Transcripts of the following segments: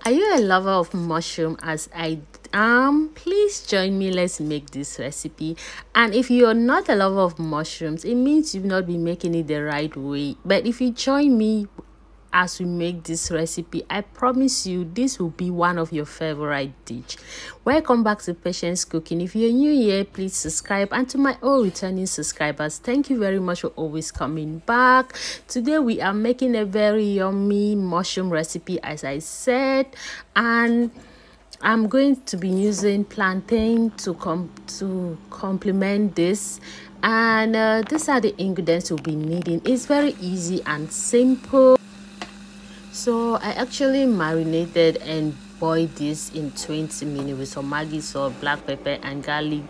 Are you a lover of mushroom as I am? Please join me. Let's make this recipe. And if you're not a lover of mushrooms, it means you've not been making it the right way. But if you join me as we make this recipe, I promise you this will be one of your favorite dish. Welcome back to Patience Cooking. If you're new here, please subscribe, and to my all returning subscribers, thank you very much for always coming back. Today we are making a very yummy mushroom recipe, as I said, and I'm going to be using plantain to complement this. And these are the ingredients we'll be needing. It's very easy and simple. So I actually marinated and boiled this in 20 minutes with some Maggi salt, black pepper and garlic.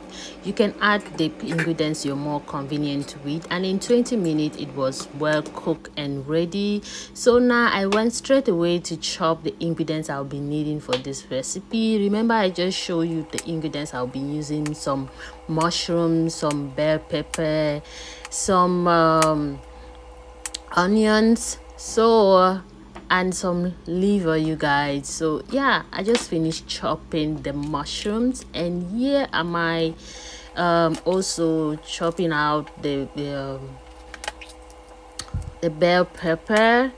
You can add the ingredients you're more convenient with, and in 20 minutes it was well cooked and ready. So now I went straight away to chop the ingredients I'll be needing for this recipe. Remember, I just showed you the ingredients I'll be using: some mushrooms, some bell pepper, some onions, and some liver, you guys. So yeah, I just finished chopping the mushrooms, and here am I also chopping out the bell pepper.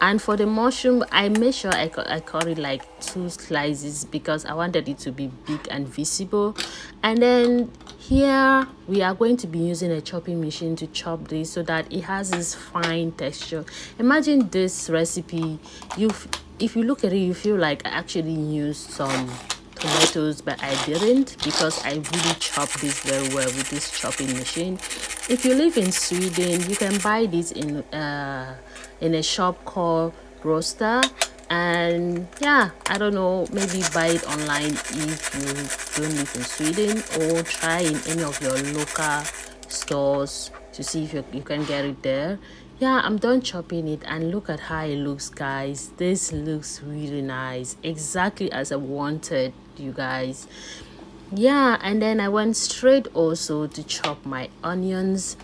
And for the mushroom, I made sure I cut it like 2 slices because I wanted it to be big and visible. And then here we are going to be using a chopping machine to chop this so that it has this fine texture. Imagine this recipe, if you look at it, you feel like I actually used some tomatoes, but I didn't, because I really chopped this very well with this chopping machine. If you live in Sweden, you can buy this in a shop called Roaster, and yeah, I don't know, maybe buy it online if you don't live in Sweden, or try in any of your local stores to see if you can get it there. Yeah, I'm done chopping it, and look at how it looks, guys. This looks really nice, exactly as I wanted, you guys. Yeah, and then I went straight also to chop my onions.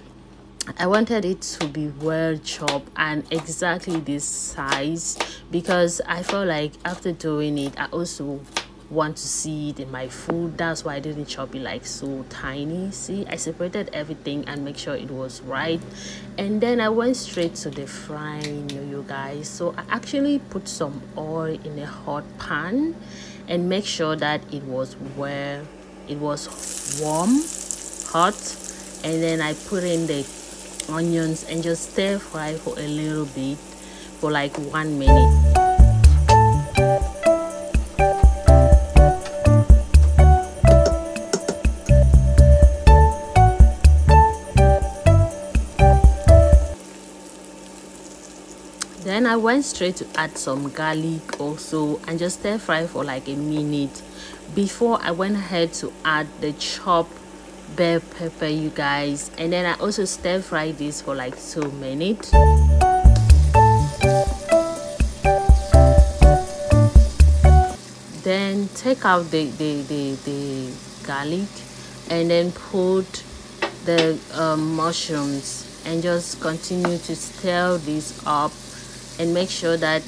I wanted it to be well chopped and exactly this size, because I felt like after doing it, I also want to see it in my food. That's why I didn't chop it like so tiny. See, I separated everything and make sure it was right, and then I went straight to the frying, you guys. So I actually put some oil in a hot pan and make sure that it was warm, hot, and then I put in the onions and just stir fry for a little bit, for like 1 minute. Then I went straight to add some garlic also and just stir fry for like a minute before I went ahead to add the chopped bell pepper, you guys. And then I also stir fry this for like 2 minutes. Then take out the garlic and then put the mushrooms and just continue to stir this up and make sure that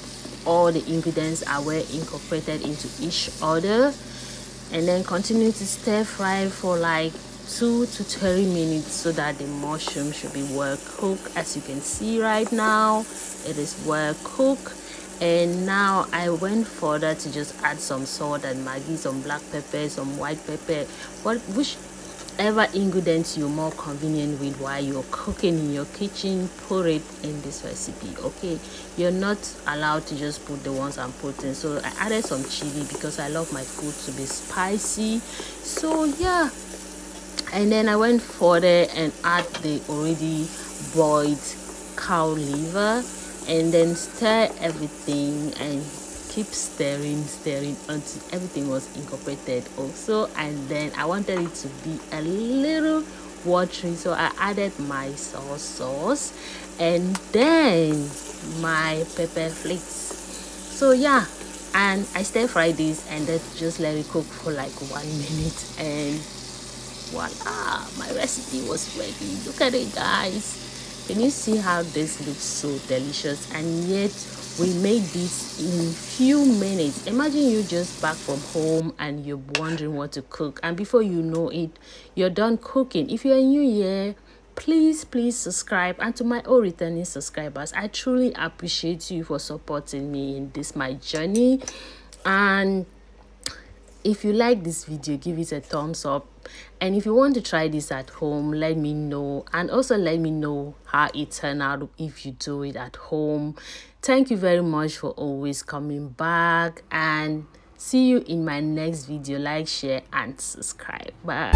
all the ingredients are well incorporated into each other, and then continue to stir fry for like 2 to 3 minutes so that the mushroom should be well cooked. As you can see right now, it is well cooked. And now I went further to just add some salt and Maggi, some black pepper, some white pepper, whichever ingredients you're more convenient with while you're cooking in your kitchen. Put it in this recipe, okay? You're not allowed to just put the ones I'm putting. So I added some chili because I love my food to be spicy. So yeah, and then I went further and add the already boiled cow liver, and then stir everything and keep stirring until everything was incorporated also. And then I wanted it to be a little watery, so I added my soy sauce and then my pepper flakes. So yeah, and I stir fry this and then just let it cook for like 1 minute, and voila, my recipe was ready. Look at it, guys. Can you see how this looks so delicious and yet We made this in few minutes. Imagine you just back from home and you're wondering what to cook, and before you know it, you're done cooking. If you're new here, please subscribe, and to my all returning subscribers, I truly appreciate you for supporting me in this my journey. And if you like this video, give it a thumbs up, and if you want to try this at home, let me know, and also let me know how it turned out if you do it at home. Thank you very much for always coming back, and see you in my next video. Like, share and subscribe. Bye.